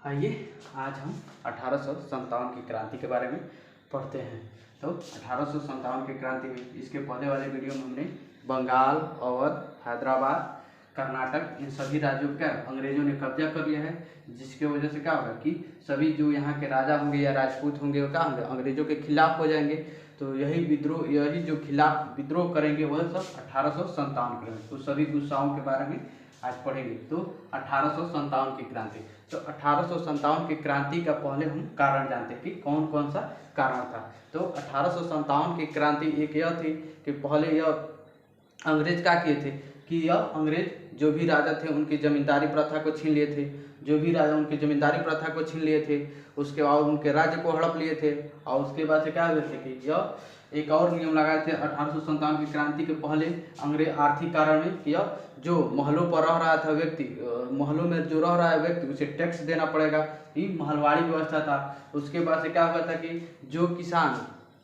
आइए आज हम 1857 की क्रांति के बारे में पढ़ते हैं। तो 1857 की क्रांति में इसके पहले वाले वीडियो में हमने बंगाल, अवध, हैदराबाद, कर्नाटक इन सभी राज्यों का अंग्रेजों ने कब्जा कर लिया है, जिसके वजह से क्या होगा कि सभी जो यहाँ के राजा होंगे या राजपूत होंगे वो क्या होंगे, अंग्रेजों के खिलाफ हो जाएंगे। तो यही जो खिलाफ विद्रोह करेंगे वह सब 1857 करेंगे। तो सभी गुस्साओं के बारे में आज पढ़ेंगे। तो 1857 की क्रांति, तो 1857 की क्रांति का पहले हम कारण जानते हैं कि कौन कौन सा कारण था। तो 1857 की क्रांति एक यह थी कि पहले यह अंग्रेज क्या किए थे कि यह अंग्रेज जो भी राजा थे उनकी जमींदारी प्रथा को छीन लिए थे, जो भी राजा उनकी जमींदारी प्रथा को छीन लिए थे, उसके बाद उनके राज्य को हड़प लिए थे। और उसके बाद से क्या हुए थे कि यह एक और नियम लगाए थे 1857 की क्रांति के पहले अंग्रेज आर्थिक कारण में कि यह जो महलों पर रह रहा था व्यक्ति, महलों में जो रह रहा है व्यक्ति उसे टैक्स देना पड़ेगा, ये महलवाड़ी व्यवस्था था। उसके बाद से क्या हुआ था कि जो किसान,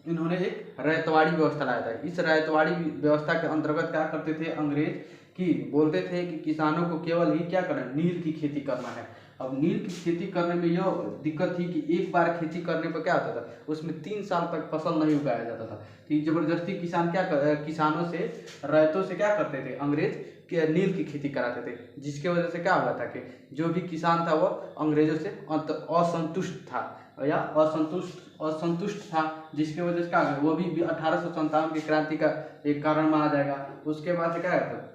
इन्होंने एक रैयतवाड़ी व्यवस्था लाया था। इस रैयतवाड़ी व्यवस्था के अंतर्गत क्या करते थे अंग्रेज कि बोलते थे कि किसानों को केवल ही क्या करना है, नील की खेती करना है। अब नील की खेती करने में यह दिक्कत थी कि एक बार खेती करने पर क्या होता था, उसमें 3 साल तक फसल नहीं उगाया जाता था। कि जबरदस्ती किसानों से, रैयतों से क्या करते थे अंग्रेज के नील की खेती कराते थे, जिसके वजह से क्या हुआ था कि जो भी किसान था वह अंग्रेजों से असंतुष्ट था या असंतुष्ट था, जिसके वजह से क्या हुआ, वो भी 1857 की क्रांति का एक कारण माना जाएगा। उसके बाद से क्या है,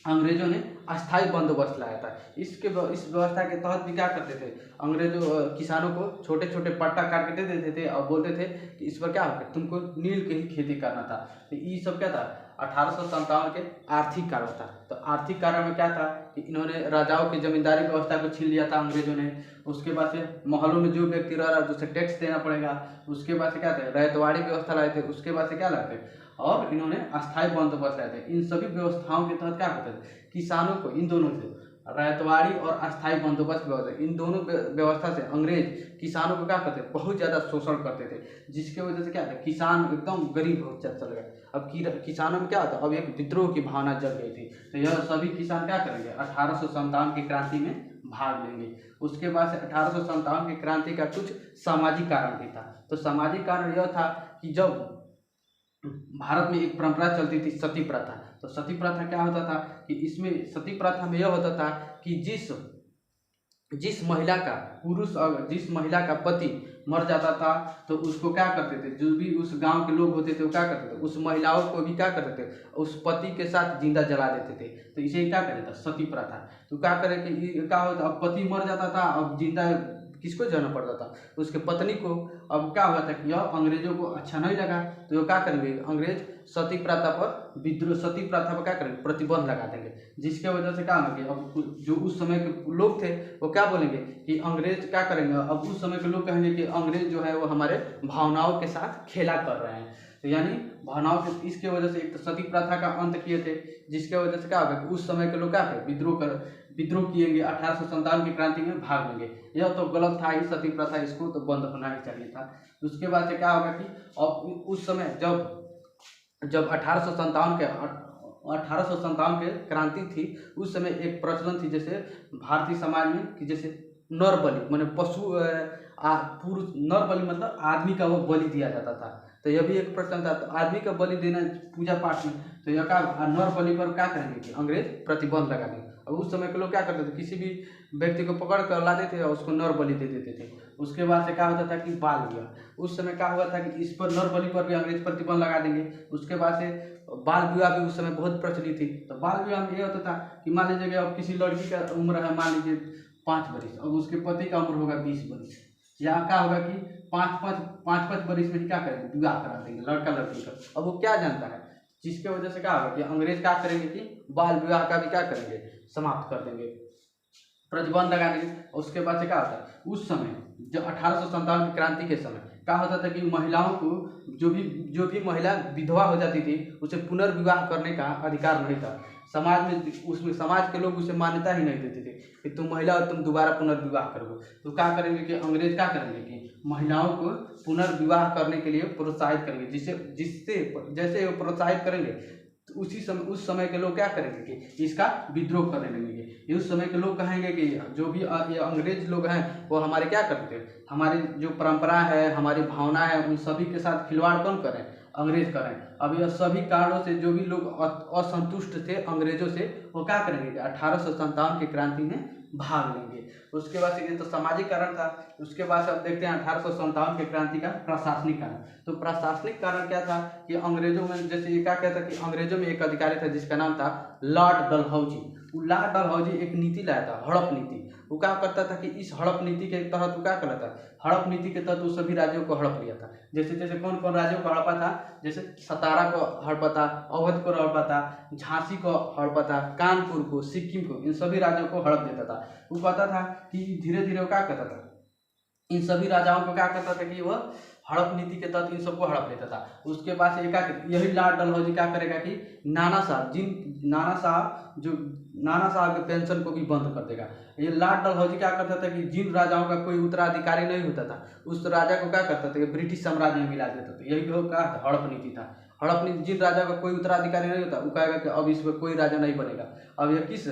अंग्रेजों ने अस्थायी बंदोबस्त लाया था। इस व्यवस्था के तहत भी क्या करते थे अंग्रेजों, किसानों को छोटे छोटे पट्टा काट के दे देते थे और बोलते थे कि इस पर क्या होगा, तुमको नील की ही खेती करना था। तो ये सब क्या था 1857 के आर्थिक कारण था। तो आर्थिक कारण में क्या था कि इन्होंने राजाओं की जमींदारी व्यवस्था को छीन लिया था अंग्रेजों ने। उसके बाद से महलों में जो व्यक्ति रह रहा है उसे टैक्स देना पड़ेगा। उसके बाद से क्या थे, रैयतवाड़ी व्यवस्था लाए थे। उसके बाद से क्या लाए थे, और इन्होंने अस्थायी बंदोबस्त लाए थे। इन सभी व्यवस्थाओं के तहत क्या होता है, किसानों को, इन दोनों से, रैयतवाड़ी और अस्थायी बंदोबस्त व्यवस्था, इन दोनों व्यवस्था से अंग्रेज किसानों को क्या करते, बहुत ज़्यादा शोषण करते थे, जिसके वजह से क्या था, किसान एकदम गरीब हो चल गए। अब किसानों में क्या होता, अब एक विद्रोह की भावना जग गई थी। तो यह सभी किसान क्या करेंगे, 1857 की क्रांति में भाग लेंगे। उसके बाद से 1857 की क्रांति का कुछ सामाजिक कारण भी था। तो सामाजिक कारण यह था कि जब भारत में एक परंपरा चलती थी सती प्रथा। तो सती प्रथा क्या होता था कि इसमें सती प्रथा में यह होता था कि जिस महिला का जिस महिला का पति मर जाता था तो उसको क्या करते थे, जो भी उस गांव के लोग होते थे वो क्या करते थे, उस महिलाओं को भी क्या करते थे, उस पति के साथ जिंदा जला देते थे। तो इसे क्या कहते था, सती प्रथा। तो क्या करे कि क्या होता, अब पति मर जाता था, अब जिंदा किसको जाना पड़ता था, उसके पत्नी को। अब क्या हुआ था कि यह अंग्रेजों को अच्छा नहीं लगा, तो क्या करेंगे अंग्रेज, सती प्रथा पर क्या करेंगे, प्रतिबंध लगा देंगे। जिसके वजह से क्या होगा, अब जो उस समय के लोग थे वो क्या बोलेंगे कि अंग्रेज क्या करेंगे, अब उस समय के लोग कहेंगे कि अंग्रेज जो है वो हमारे भावनाओं के साथ खेला कर रहे हैं। तो यानी भावनाओं के, इसके वजह से एक तो सती प्रथा का अंत किए थे, जिसके वजह से क्या होगा कि उस समय के लोग क्या थे, विद्रोह किएंगे, 1857 की क्रांति में भाग लेंगे। यह तो गलत था, ही सती प्रथा, इसको तो बंद होना ही चाहिए था। उसके बाद से क्या होगा कि अब उस समय जब 1857 के क्रांति थी, उस समय एक प्रचलन थी जैसे भारतीय समाज में कि जैसे नर बलि, माने पुरुष, नर बलि मतलब आदमी का वो बलि दिया जाता था। तो यह भी एक प्रचलन था। तो आदमी का बलि देना पूजा पाठ में, तो यह क्या नर बलि पर क्या करेंगे कि अंग्रेज प्रतिबंध लगा देंगे। अब उस समय के लोग क्या करते थे, किसी भी व्यक्ति को पकड़ कर लाते थे और उसको नर बलि दे देते थे। उसके बाद से क्या होता था कि बाल विवाह, उस समय क्या हुआ था कि इस पर नर बलि पर भी अंग्रेज प्रतिबंध लगा देंगे। उसके बाद से बाल विवाह भी उस समय बहुत प्रचलित थी। तो बाल विवाह में यह होता था कि मान लीजिए कि अब किसी लड़की का उम्र है मान लीजिए 5 वर्ष, अब उसके पति का उम्र होगा 20 वर्ष, या क्या होगा कि 5 वर्ष में क्या करेंगे, विवाह करा देंगे लड़का लड़की का। अब वो क्या जानता है, जिसके वजह से क्या होगा कि अंग्रेज क्या करेंगे कि बाल विवाह का भी क्या करेंगे, समाप्त कर देंगे, प्रतिबंध लगा देंगे। उसके बाद से क्या होता है, उस समय जब 1857 की क्रांति के समय क्या होता था कि महिलाओं को, जो भी महिला विधवा हो जाती थी उसे पुनर्विवाह करने का अधिकार नहीं था समाज में। उसमें समाज के लोग उसे मान्यता ही नहीं देते थे कि तुम महिला हो, तुम दोबारा पुनर्विवाह करोगे। तो क्या करेंगे कि अंग्रेज क्या करेंगे कि महिलाओं को पुनर्विवाह करने के लिए प्रोत्साहित करेंगे, जैसे वो प्रोत्साहित करेंगे तो उस समय के लोग क्या करेंगे कि इसका विद्रोह करने लगेंगे। उस समय के लोग कहेंगे कि जो भी ये अंग्रेज लोग हैं वो हमारे क्या करते हैं, हमारी जो परंपरा है, हमारी भावना है, उन सभी के साथ खिलवाड़ कौन करें, अंग्रेज करें। अब यह सभी कारणों से जो भी लोग असंतुष्ट थे अंग्रेजों से, वो क्या करेंगे कि 1857 की क्रांति में भाग लेंगे। उसके बाद ये तो सामाजिक कारण था। उसके बाद अब देखते हैं 1857 की क्रांति का प्रशासनिक कारण। तो प्रशासनिक कारण क्या था कि अंग्रेजों में, जैसे ये क्या कहता कि अंग्रेजों में एक अधिकारी था जिसका नाम था लॉर्ड डलहौजी। लॉर्ड डलहौजी एक नीति लाया था, हड़प नीति। वो क्या करता था कि इस हड़प नीति के तहत वो क्या करता था, हड़प नीति के तहत वो सभी राज्यों को हड़प लिया था। जैसे जैसे कौन कौन राज्यों को हड़पा था, जैसे सतारा को हड़पा था, अवध को हड़पा था, झांसी को हड़पा था, कानपुर को, सिक्किम को, इन सभी राज्यों को हड़प देता था। वो कहता था कि धीरे धीरे वो क्या करता था, इन सभी राजाओं को क्या करता था कि वह हड़प नीति के तहत इन सबको हड़प लेता था। उसके बाद यही लॉर्ड डलहौजी क्या करेगा कि नाना साहब के पेंशन को भी बंद कर देगा। ये लॉर्ड डलहौजी क्या करता था कि जिन राजाओं का कोई उत्तराधिकारी नहीं होता था उस राजा को क्या करता था कि ब्रिटिश साम्राज्य में मिला देता था। यही क्या हड़प नीति था। हड़प नीति, जिन राजा का कोई उत्तराधिकारी नहीं होता वो कहेगा कि अब इसमें कोई राजा नहीं बनेगा, अब यह किस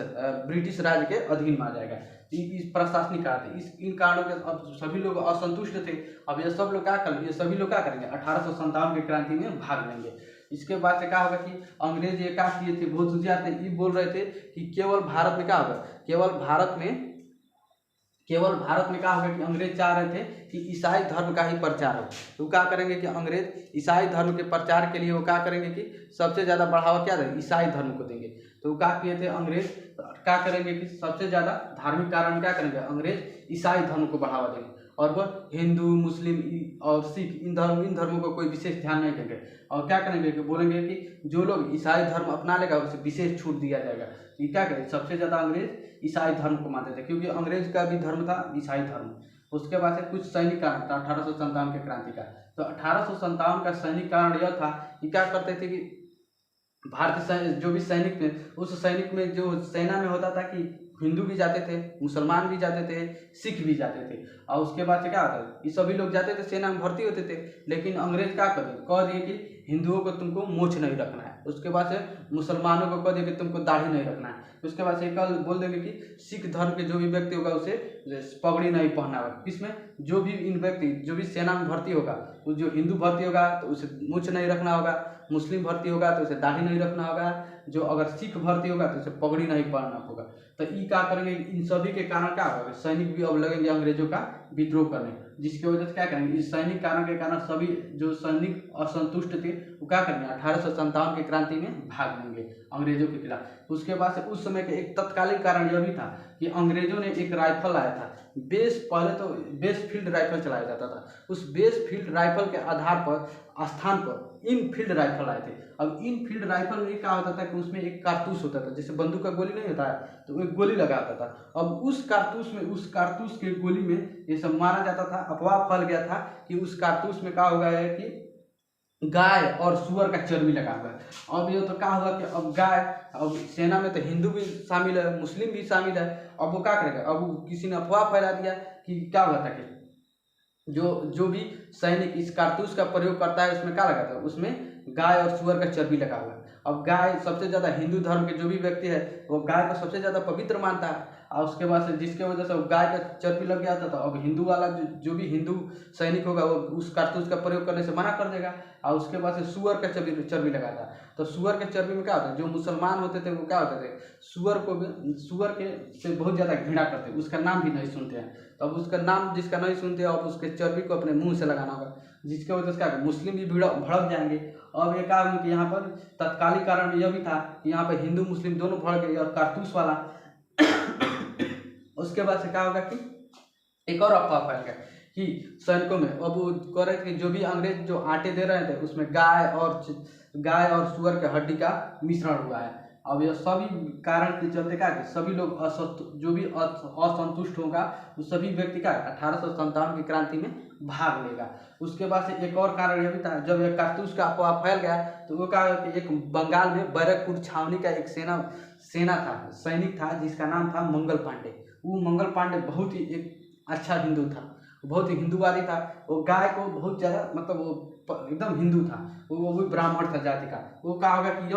ब्रिटिश राज के अधीन में आ जाएगा। इस प्रशासनिक कारण थे। इन कारणों के अब सभी लोग असंतुष्ट थे। अब ये सभी लोग क्या करेंगे 1857 की क्रांति में भाग लेंगे। इसके बाद से क्या होगा कि अंग्रेज ये क्या किए थे, बहुत होशियार थे। ये बोल रहे थे कि केवल भारत में क्या होगा, केवल भारत में क्या होगा कि अंग्रेज चाह रहे थे कि ईसाई धर्म का ही प्रचार हो। तो क्या करेंगे कि अंग्रेज ईसाई धर्म के प्रचार के लिए वो क्या करेंगे कि सबसे ज़्यादा बढ़ावा क्या देंगे, ईसाई धर्म को देंगे। तो क्या किए थे अंग्रेज, क्या करेंगे कि सबसे ज़्यादा धार्मिक कारण क्या करेंगे, अंग्रेज ईसाई धर्म को बढ़ावा देंगे। और वह हिंदू, मुस्लिम और सिख इन धर्मों को कोई विशेष ध्यान नहीं देंगे। और क्या करेंगे कि बोलेंगे कि जो लोग ईसाई धर्म अपना लेगा उसे विशेष छूट दिया जाएगा। ये क्या करें, सबसे ज़्यादा अंग्रेज ईसाई धर्म को मानते थे क्योंकि अंग्रेज का भी धर्म था ईसाई धर्म। उसके बाद से कुछ सैनिक कारण था 1857 के क्रांति का। तो 1857 का सैनिक कारण यह था कि क्या करते थे कि भारतीय जो भी सैनिक थे उस सैनिक में जो सेना में होता था कि हिंदू भी जाते थे, मुसलमान भी जाते थे, सिख भी जाते थे। और उसके बाद से क्या होता है, ये सभी लोग जाते थे, सेना में भर्ती होते थे। लेकिन अंग्रेज क्या कह दिए कि हिंदुओं को तुमको मूंछ नहीं रखना है। उसके बाद से मुसलमानों को कह दिए कि तुमको दाढ़ी नहीं रखना है। उसके बाद से कल बोल देंगे कि सिख धर्म के जो भी व्यक्ति होगा उसे पगड़ी नहीं पहनना होगा। इसमें जो भी सेना में भर्ती होगा, जो हिंदू भर्ती होगा तो उसे मूंछ नहीं रखना होगा, मुस्लिम भर्ती होगा तो उसे दाढ़ी नहीं रखना होगा, जो अगर सिख भर्ती होगा तो उसे पगड़ी नहीं पहनना होगा। तो ये क्या करेंगे, इन सभी के कारण क्या होगा, सैनिक भी अब लगेंगे अंग्रेजों का विद्रोह करने, जिसकी वजह से क्या करेंगे, इस सैनिक कारण के कारण सभी जो सैनिक असंतुष्ट थे वो क्या करेंगे 1857 की क्रांति में भाग लेंगे अंग्रेजों के खिलाफ। उसके बाद से उस समय के एक तत्कालीन कारण यह भी था कि अंग्रेजों ने एक राइफल लाया था। पहले तो बेस फील्ड राइफल चलाया जाता था। उस बेस फील्ड राइफल के आधार पर स्थान पर इन फील्ड राइफल आए थे। अब इन फील्ड राइफल में क्या होता था कि उसमें एक कारतूस होता था, जैसे बंदूक का गोली नहीं होता है तो एक गोली लगा होता था। अब उस कारतूस के गोली में ये सब मारा जाता था। अफवाह फैल गया था कि उस कारतूस में क्या होगा है कि गाय और सुअर का चर्बी लगा हुआ है। अब ये तो क्या हुआ कि अब सेना में तो हिंदू भी शामिल है, मुस्लिम भी शामिल है। अब वो क्या करेगा, अब किसी ने अफवाह फैला दिया कि क्या हुआ था कि जो भी सैनिक इस कारतूस का प्रयोग करता है उसमें क्या लगा था, उसमें गाय और सुअर का चर्बी लगा हुआ है। अब गाय सबसे ज़्यादा हिंदू धर्म के जो भी व्यक्ति है वो गाय को सबसे ज़्यादा पवित्र मानता है। और उसके बाद से जिसके वजह से गाय का चर्बी लग गया था तो अब हिंदू वाला जो भी हिंदू सैनिक होगा वो उस कारतूस का प्रयोग करने से मना कर देगा। और उसके बाद से सुअर का चर्बी लगाता। तो सुअर के चर्बी में क्या होता है, जो मुसलमान होते थे वो क्या होते थे, सुअर के से बहुत ज़्यादा घृणा करते, उसका नाम भी नहीं सुनते हैं। तो अब उसका नाम जिसका नहीं सुनते अब उसके चर्बी को अपने मुंह से लगाना होगा, जिसके वजह से क्या मुस्लिम भी भड़क जाएंगे। अब ये क्या कि यहाँ पर तत्कालिक कारण यह भी था कि यहाँ पर हिंदू मुस्लिम दोनों भड़क गए और कारतूस वाला। उसके बाद से क्या होगा कि एक और अफवाह फैल गया कि सैनिकों में अब वो कह रहे थे कि जो भी अंग्रेज जो आटे दे रहे थे उसमें गाय और सुअर के हड्डी का मिश्रण हुआ है। अब यह सभी कारण के चलते क्या कि सभी लोग जो भी असंतुष्ट होगा वो सभी व्यक्ति का 1857 की क्रांति में भाग लेगा। उसके बाद से एक और कारण यह भी था, जब यह कारतूस का अफवाह फैल गया तो वो क्या कि एक बंगाल में बैरकपुर छावनी का एक सेना था, सैनिक था जिसका नाम था मंगल पांडे। वो मंगल पांडे बहुत ही एक अच्छा हिंदू था, बहुत ही हिंदूवादी था। वो गाय को बहुत ज़्यादा मतलब वो एकदम हिंदू था, वो भी ब्राह्मण था जाति का। वो कहा होगा कि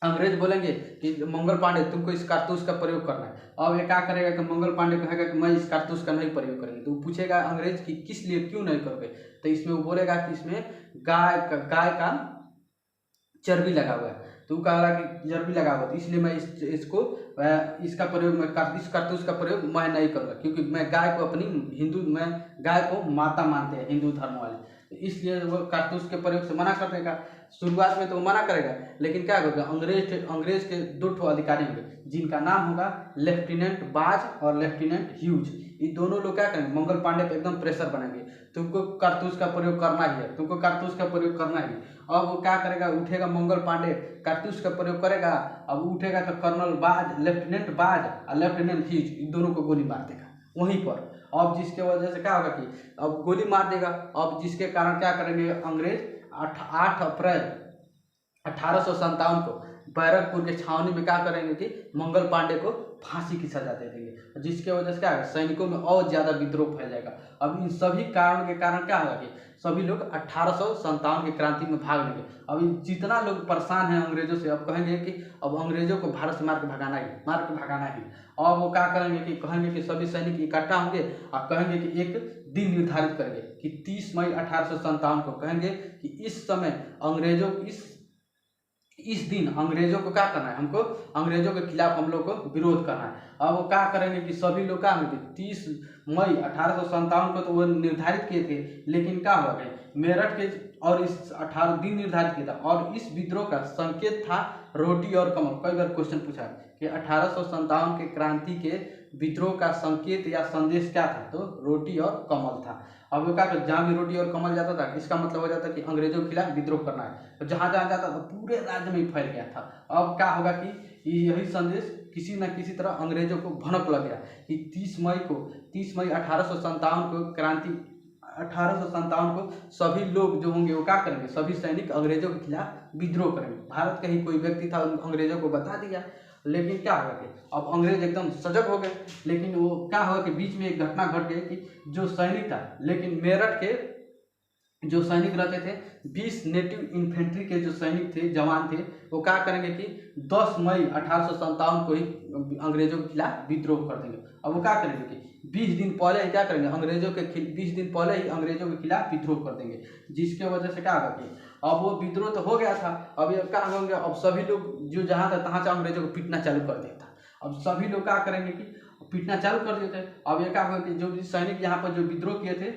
अंग्रेज बोलेंगे कि मंगल पांडे तुमको इस कारतूस का प्रयोग करना है। अब ये क्या करेगा कि मंगल पांडे कहेगा कि मैं इस कारतूस का नहीं प्रयोग करेंगे। तो पूछेगा अंग्रेज कि किस लिए, क्यों नहीं करोगे? तो इसमें वो बोलेगा कि इसमें गाय का चर्बी लगा हुआ है। तो वो कहा कि चर्बी लगा हुआ, तो इसलिए मैं इसका प्रयोग, मैं इस कारतूस का प्रयोग मैं नहीं करूँगा, क्योंकि मैं गाय को मैं गाय को माता मानते हैं हिंदू धर्म वाले, तो इसलिए वो कारतूस के प्रयोग से मना कर देगा। शुरुआत में तो वो मना करेगा, लेकिन क्या होगा, अंग्रेज के 2 अधिकारी होंगे जिनका नाम होगा लेफ्टिनेंट बाज और लेफ्टिनेंट ह्यूज। ये दोनों लोग क्या करेंगे, मंगल पांडे पे एकदम प्रेशर बनाएंगे, तुमको कारतूस का प्रयोग करना ही है, तुमको कारतूस का प्रयोग करना ही। अब वो क्या करेगा, उठेगा मंगल पांडे, कारतूस का प्रयोग करेगा। अब उठेगा तो कर्नल बाज, लेफ्टिनेंट बाज और लेफ्टिनेंट ह्यूज, इन दोनों को गोली मार देगा वहीं पर। अब जिसके वजह से क्या होगा कि अब गोली मार देगा। अब जिसके कारण क्या करेंगे अंग्रेज, 8 अप्रैल 1857 को बैरकपुर के छावनी में क्या करेंगे कि मंगल पांडे को फांसी की सजा दे देंगे, जिसके वजह से क्या है, सैनिकों में और ज्यादा विद्रोह फैल जाएगा। अब इन सभी कारणों के कारण क्या होगा कि सभी लोग 1857 की क्रांति में भाग लेंगे। अब जितना लोग परेशान हैं अंग्रेजों से, अब कहेंगे कि अब अंग्रेजों को भारत से मार के भगाना ही। और वो क्या करेंगे कि कहेंगे कि सभी सैनिक इकट्ठा होंगे और कहेंगे कि एक दिन निर्धारित करेंगे कि 30 मई 1857 को, कहेंगे कि इस समय अंग्रेजों इस दिन अंग्रेजों को क्या करना है, हमको अंग्रेजों के खिलाफ हम लोग को विरोध करना है। अब वो क्या करेंगे कि सभी लोग क्या होंगे, 30 मई 1857 को तो वो निर्धारित किए थे, लेकिन क्या हो गए मेरठ के, और इस 18 दिन निर्धारित किया था, और इस विद्रोह का संकेत था रोटी और कमल। कई बार क्वेश्चन पूछा कि 1857 के क्रांति के विद्रोह का संकेत या संदेश क्या था, तो रोटी और कमल था। अब वो क्या, जहाँ भी रोटी और कमल जाता था इसका मतलब हो जाता कि अंग्रेजों के खिलाफ विद्रोह करना है, तो जहाँ जहाँ जाता था पूरे राज्य में फैल गया था। अब क्या होगा कि यही संदेश किसी न किसी तरह अंग्रेजों को भनक लग गया कि 30 मई 1857 को क्रांति, 1857 को सभी लोग जो होंगे वो क्या करेंगे, सभी सैनिक अंग्रेजों के खिलाफ विद्रोह करेंगे। भारत का ही कोई व्यक्ति था, अंग्रेजों को बता दिया। लेकिन क्या होगा कि अब अंग्रेज एकदम सजग हो गए, लेकिन वो क्या होगा कि बीच में एक घटना घट गई कि जो सैनिक था, लेकिन मेरठ के जो सैनिक रहते थे, 20 नेटिव इन्फेंट्री के जो सैनिक थे, जवान थे, वो क्या करेंगे कि 10 मई 1857 को ही अंग्रेजों के खिलाफ विद्रोह कर देंगे। अब वो क्या करेंगे कि 20 दिन पहले ही क्या करेंगे, 20 दिन पहले ही अंग्रेजों के खिलाफ विद्रोह कर देंगे, जिसके वजह से क्या होगा कि अब वो विद्रोह तो हो गया था, अब ये क्या होंगे, अब सभी लोग जो जहाँ था तहाँ से अंग्रेजों को पीटना चालू कर दिया था। अब सभी लोग क्या करेंगे कि पीटना चालू कर दिए थे। अब ये क्या होगा कि जो सैनिक यहाँ पर जो विद्रोह किए थे,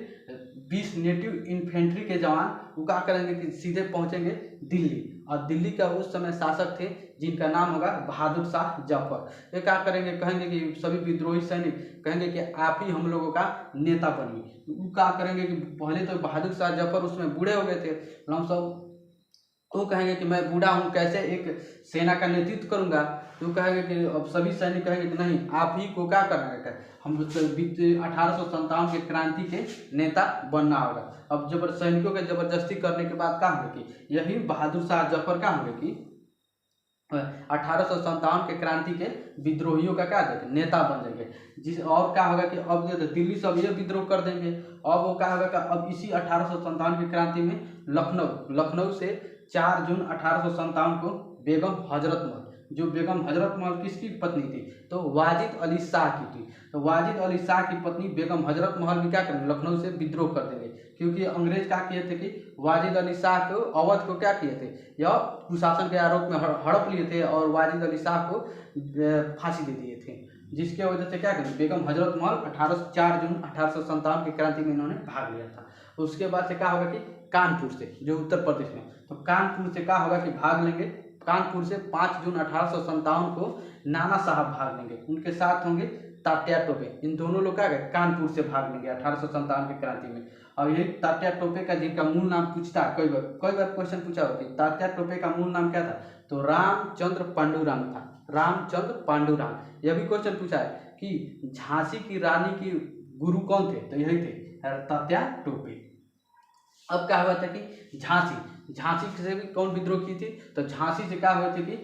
20 नेटिव इन्फेंट्री के जवान, वो क्या करेंगे कि सीधे पहुंचेंगे दिल्ली, और दिल्ली का उस समय शासक थे जिनका नाम होगा बहादुर शाह जफर। ये क्या करेंगे, कहेंगे कि सभी विद्रोही सैनिक कहेंगे कि आप ही हम लोगों का नेता बनिए। वो क्या करेंगे कि पहले तो बहादुर शाह जफर उसमें बूढ़े हो गए थे, हम सब, वो कहेंगे कि मैं बूढ़ा हूँ, कैसे एक सेना का नेतृत्व करूंगा। तो कहेंगे कि अब सभी सैनिक कहेंगे कि नहीं, आप ही को क्या करना है, हम 1857 के क्रांति के नेता बनना होगा। अब सैनिकों के जबरदस्ती करने के बाद क्या होंगे कि यही बहादुर शाह जफर क्या होंगे कि 1857 के क्रांति के विद्रोहियों का क्या नेता बन जाएंगे। और क्या होगा कि अब जो दिल्ली से अब ये विद्रोह कर देंगे। अब वो क्या होगा कि अब इसी 1857 की क्रांति में लखनऊ से 4 जून 1857 को बेगम हजरत महल, जो बेगम हजरत महल किसकी पत्नी थी, तो वाजिद अली शाह की थी। तो वाजिद अली शाह की पत्नी बेगम हजरत महल भी क्या करेंगे, लखनऊ से विद्रोह कर देंगे, क्योंकि अंग्रेज क्या किए थे कि वाजिद अली शाह को, अवध को क्या किए थे, यह कुशासन के आरोप में हड़प लिए थे और वाजिद अली शाह को फांसी दे दिए थे, जिसके वजह से क्या करें, बेगम हजरत महल 4 जून 1857 की क्रांति में इन्होंने भाग लिया था। उसके बाद से क्या होगा कि कानपुर से, जो उत्तर प्रदेश में, तो कानपुर से क्या होगा कि भाग लेंगे, कानपुर से 5 जून 1857 को नाना साहब भाग लेंगे, उनके साथ होंगे तात्या टोपे। इन दोनों लोग क्या गए, कानपुर से भाग लेंगे 1857 की क्रांति में। और ये तात्या टोपे का जिनका मूल नाम पूछता है, कई बार क्वेश्चन पूछा होता है, तात्या टोपे का मूल नाम क्या था, तो रामचंद्र पांडुरंग था, रामचंद्र पांडुरंग। यह भी क्वेश्चन पूछा है कि झांसी की रानी की गुरु कौन थे, तो यही थे तात्या टोपे। अब क्या हुआ था कि झांसी से भी कौन विद्रोह की थी, तो झांसी से क्या हुए थे कि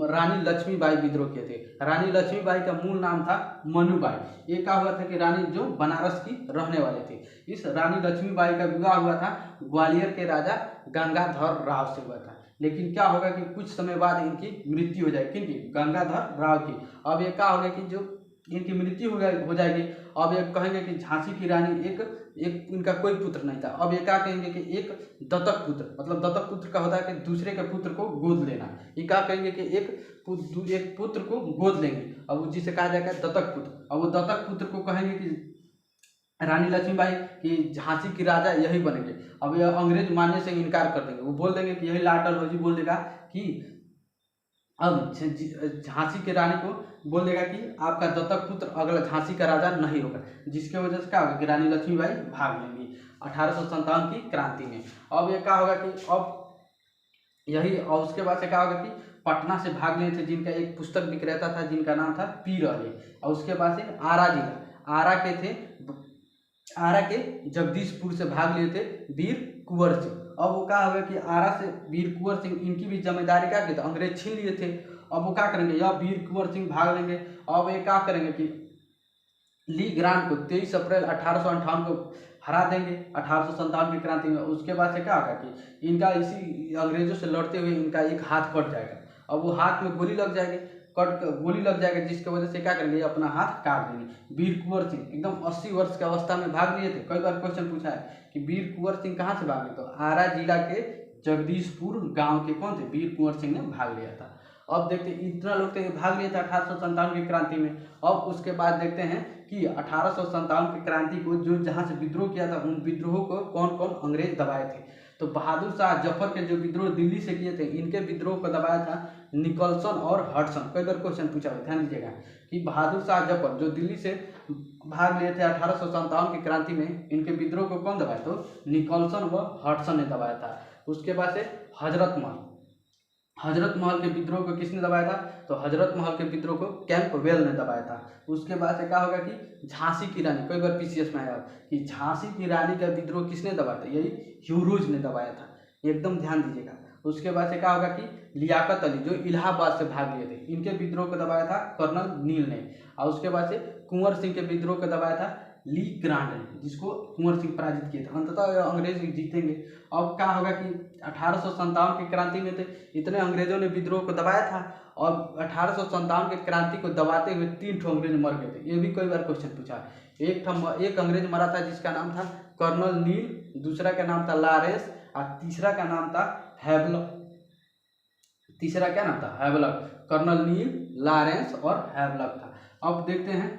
रानी लक्ष्मीबाई विद्रोह किए थे। रानी लक्ष्मीबाई का मूल नाम था मनुबाई। ये क्या हुआ था कि रानी जो बनारस की रहने वाले थे, इस रानी लक्ष्मीबाई का विवाह हुआ था ग्वालियर के राजा गंगाधर राव से हुआ था। लेकिन क्या होगा कि कुछ समय बाद इनकी मृत्यु हो जाएगी, किनकी, गंगाधर राव की। अब ये क्या होगा कि जो इनकी मृत्यु हो जाएगी, अब ये कहेंगे कि झांसी की रानी एक इनका कोई पुत्र नहीं था। अब ये क्या कहेंगे कि एक दत्तक पुत्र, मतलब दत्तक पुत्र का होता है कि दूसरे के पुत्र को गोद लेना, ये क्या कहेंगे कि एक पुत्र को गोद लेंगे, अब जिसे कहा जाएगा दत्तक पुत्र। अब वो दत्तक पुत्र को कहेंगे कि रानी लक्ष्मीबाई कि झांसी की राजा यही बनेंगे। अब यह अंग्रेज मानने से इनकार कर देंगे, वो बोल देंगे कि यही लाल डलहौजी बोल देगा कि अब झांसी की रानी को बोल देगा कि आपका दत्तक पुत्र अगला झांसी का राजा नहीं होगा, जिसके वजह से क्या होगा कि रानी लक्ष्मीबाई भाग लेंगी 1857 की क्रांति में। अब ये क्या होगा कि अब यही, और उसके बाद से क्या होगा कि पटना से भाग लिए थे जिनका एक पुस्तक विक्रेता था जिनका नाम था पीर अली, और उसके बाद से आरा जिला, आरा के जगदीशपुर से भाग लिए थे वीर कुंवर सिंह। अब वो क्या होगा कि आरा से वीर कुंवर सिंह, इनकी भी जिम्मेदारी क्या की था, अंग्रेज छीन लिए थे। अब वो क्या करेंगे, यह वीर कुंवर सिंह भाग लेंगे। अब ये क्या करेंगे कि ली ग्रांट को 23 अप्रैल 1858 को हरा देंगे 1857 की क्रांति में। उसके बाद से क्या होगा कि इनका इसी अंग्रेजों से लड़ते हुए इनका एक हाथ कट जाएगा। अब वो हाथ में गोली लग जाएगी, गोली लग जाएगी, जिसकी वजह से क्या करेंगे, अपना हाथ काट देंगे। वीर कुंवर सिंह एकदम 80 वर्ष की अवस्था में भाग लिए थे। कई बार क्वेश्चन पूछा है कि वीर कुंवर सिंह कहाँ से भागे, तो आरा जिला के जगदीशपुर गांव के कौन थे, वीर कुंवर सिंह ने भाग लिया था। अब देखते इतना लोग तो भाग लिए थे 1857 की क्रांति में। अब उसके बाद देखते हैं कि 1857 की क्रांति को जो जहाँ से विद्रोह किया था, उन विद्रोहों को कौन कौन अंग्रेज दबाए थे। तो बहादुर शाह जफर के जो विद्रोह दिल्ली से किए थे, इनके विद्रोह को दबाया था निकलसन और हडसन। कई बार क्वेश्चन पूछा हुआ, ध्यान दीजिएगा कि बहादुर शाह जफर जो दिल्ली से भाग लिए थे 1857 की क्रांति में, इनके विद्रोह को कौन दबाया, तो निकलसन व हडसन ने दबाया था। उसके बाद से हजरत महल के विद्रोह को किसने दबाया था, तो हजरत महल के विद्रोह को कैंपबेल ने दबाया था। उसके बाद से क्या होगा कि झांसी की रानी, कई बार पीसीएस में आया कि झांसी की रानी का विद्रोह किसने दबाया था, यही ह्यूरोज ने दबाया था, एकदम ध्यान दीजिएगा। उसके बाद से क्या होगा कि लियाकत अली जो इलाहाबाद से भाग लिए थे, इनके विद्रोह को दबाया था कर्नल नील ने। और उसके बाद से कुंवर सिंह के विद्रोह को दबाया था ली ग्रांट ने, जिसको कुंवर सिंह पराजित किए थे। अंततः अंग्रेज जीतेंगे। अब क्या होगा कि 1857 की क्रांति में थे इतने अंग्रेजों ने विद्रोह को दबाया था, और 1857 की क्रांति को दबाते हुए 3 ठो अंग्रेज मर गए थे। ये भी कई बार क्वेश्चन पूछा। एक अंग्रेज मरा था जिसका नाम था कर्नल नील, दूसरा का नाम था लॉरेंस, और तीसरा का नाम था हैवलॉक। कर्नल नील, लॉरेंस और हैवलॉक था। अब देखते हैं,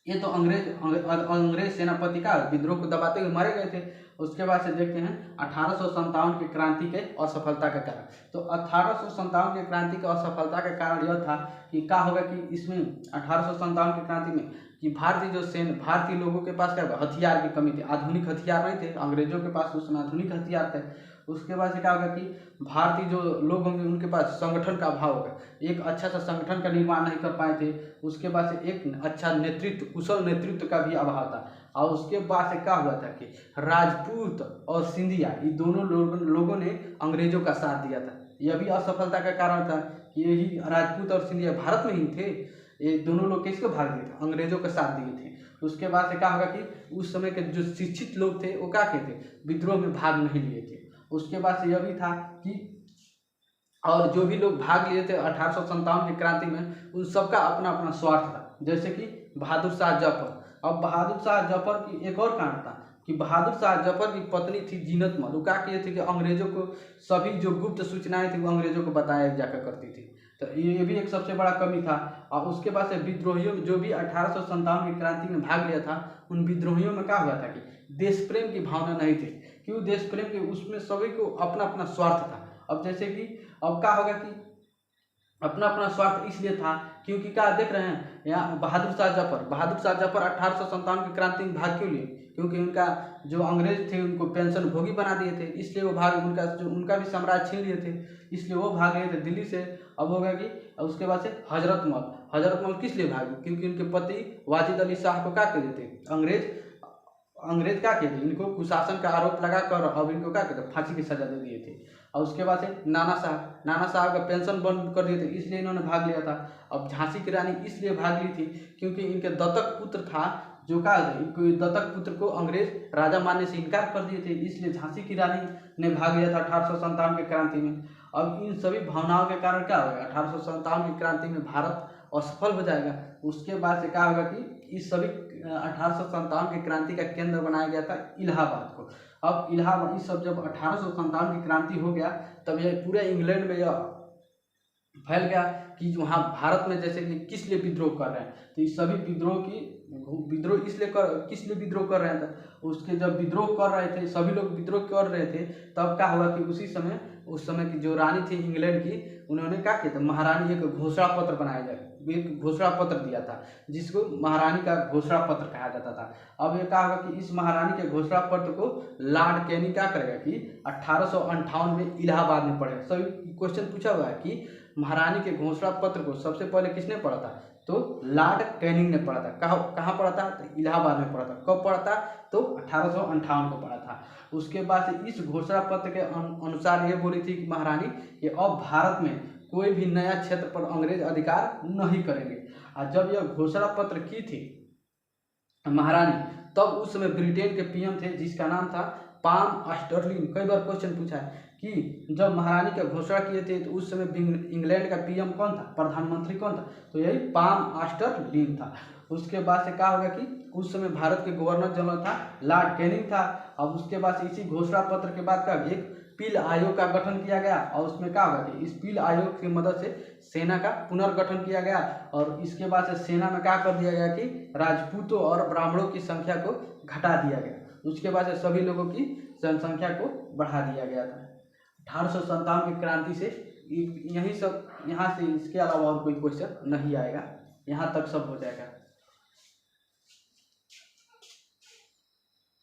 ये तो अंग्रेज सेनापति का विद्रोह को दबाते हुए मारे गए थे। उसके बाद से देखते हैं 1857 की क्रांति के असफलता का कारण। तो 1857 की क्रांति के असफलता का कारण यह था कि क्या होगा कि इसमें 1857 की क्रांति में कि भारतीय लोगों के पास क्या हथियार की कमी थी, आधुनिक हथियार नहीं थे, अंग्रेजों के पास उस समय आधुनिक हथियार थे। उसके बाद से क्या होगा कि भारतीय जो लोग होंगे उनके पास संगठन का अभाव होगा, एक अच्छा सा संगठन का निर्माण नहीं कर पाए थे। उसके बाद से एक अच्छा नेतृत्व, कुशल नेतृत्व का भी अभाव था। और उसके बाद से क्या हुआ था कि राजपूत और सिंधिया, ये दोनों लोगों ने अंग्रेजों का साथ दिया था। यह भी असफलता का कारण था कि यही राजपूत और सिंधिया भारत में ही थे, ये दोनों लोग किसको भाग दिए थे, अंग्रेजों का साथ दिए थे। उसके बाद से क्या होगा कि उस समय के जो शिक्षित लोग थे वो क्या कहते, विद्रोह में भाग नहीं लिए थे। उसके बाद से यह भी था कि और जो भी लोग भाग लिए थे 1857 की क्रांति में, उन सबका अपना अपना स्वार्थ था। जैसे कि बहादुर शाह जफर। अब बहादुर शाह जफर की एक और कारण था कि बहादुर शाह जफर की पत्नी थी जीनत महल। वो क्या किए थे कि अंग्रेजों को सभी जो गुप्त सूचनाएं थी वो अंग्रेजों को बताया जाकर करती थी। तो ये भी एक सबसे बड़ा कमी था। और उसके बाद से विद्रोहियों में जो भी 1857 की क्रांति में भाग लिया था, उन विद्रोहियों में क्या हुआ था कि देश प्रेम की भावना नहीं थी। क्यों देश प्रेम की, उसमें सभी को अपना अपना स्वार्थ था। अब जैसे कि अब क्या होगा कि अपना अपना स्वार्थ इसलिए था क्योंकि क्या देख रहे हैं यहाँ बहादुर शाह जफर 1857 की क्रांति में भाग क्यों लिए, क्योंकि उनका जो अंग्रेज थे उनको पेंशन भोगी बना दिए थे, इसलिए वो भाग, उनका भी साम्राज्य छीन लिए थे, इसलिए वो भाग गए थे दिल्ली से। अब होगा कि उसके बाद से हजरत महल किस लिए भागे, क्योंकि उनके पति वाजिद अली शाह को क्या कहते थे, अंग्रेज क्या कहते, इनको कुशासन का आरोप लगाकर अब इनको क्या कहते, फांसी की सजा दे दिए थे। और उसके बाद से नाना साहब का पेंशन बंद कर दिए थे, इसलिए इन्होंने भाग लिया था। अब झांसी की रानी इसलिए भाग ली थी क्योंकि इनके दत्तक पुत्र था, जो का दत्तक पुत्र को अंग्रेज राजा मानने से इनकार कर दिए थे, इसलिए झांसी की रानी ने भाग लिया था 1857 की क्रांति में। अब इन सभी भावनाओं के कारण क्या होगा, 1857 की क्रांति में भारत असफल हो जाएगा। उसके बाद से क्या होगा कि इस सभी 1857 की क्रांति का केंद्र बनाया गया था इलाहाबाद को। अब इलाहाबाद इस सब जब 1857 की क्रांति हो गया, तब ये पूरे इंग्लैंड में यह फैल गया कि वहाँ भारत में जैसे कि किस लिए विद्रोह कर रहे हैं, तो इस सभी विद्रोह किस लिए विद्रोह कर रहे थे। उसके जब विद्रोह कर रहे थे, सभी लोग विद्रोह कर रहे थे, तब क्या हुआ कि उस समय की जो रानी थी इंग्लैंड की, उन्होंने क्या किया था, महारानी एक घोषणा पत्र बनाया जाए, एक घोषणा पत्र दिया था जिसको महारानी का घोषणा पत्र कहा जाता था। अब ये क्या होगा कि इस महारानी के घोषणा पत्र को लॉर्ड कैनिंग क्या करेगा कि 1858 में इलाहाबाद में पढ़ेगा। सभी क्वेश्चन पूछा हुआ है कि महारानी के घोषणा पत्र को सबसे पहले किसने पढ़ा था, तो लॉर्ड कैनिंग ने पढ़ा था। कहाँ पढ़ा था, तो इलाहाबाद में पढ़ा था। कब पढ़ा था, तो 1858 को पढ़ा था। उसके बाद से इस घोषणा पत्र के अनुसार ये बोली थी कि महारानी कि अब भारत में कोई भी नया क्षेत्र पर अंग्रेज अधिकार नहीं करेंगे। और जब यह घोषणा पत्र की थी महारानी, तब उस समय ब्रिटेन के पीएम थे जिसका नाम था पाम स्टर्लिंग। कई बार क्वेश्चन पूछा है कि जब महारानी का घोषणा किए थे तो उस समय इंग्लैंड का पीएम कौन था, प्रधानमंत्री कौन था, तो यही पाम स्टर्लिंग था। उसके बाद से क्या होगा कि उस समय भारत के गवर्नर जनरल था लॉर्ड कैनिंग था। अब उसके बाद से इसी घोषणा पत्र के बाद का एक पील आयोग का गठन किया गया, और उसमें क्या होगा कि इस पील आयोग की मदद से सेना का पुनर्गठन किया गया। और इसके बाद से सेना में क्या कर दिया गया कि राजपूतों और ब्राह्मणों की संख्या को घटा दिया गया। उसके बाद से सभी लोगों की जनसंख्या को बढ़ा दिया गया था। 1857 की क्रांति से यही सब, यहाँ से इसके अलावा और कोई क्वेश्चन नहीं आएगा, यहाँ तक सब हो जाएगा।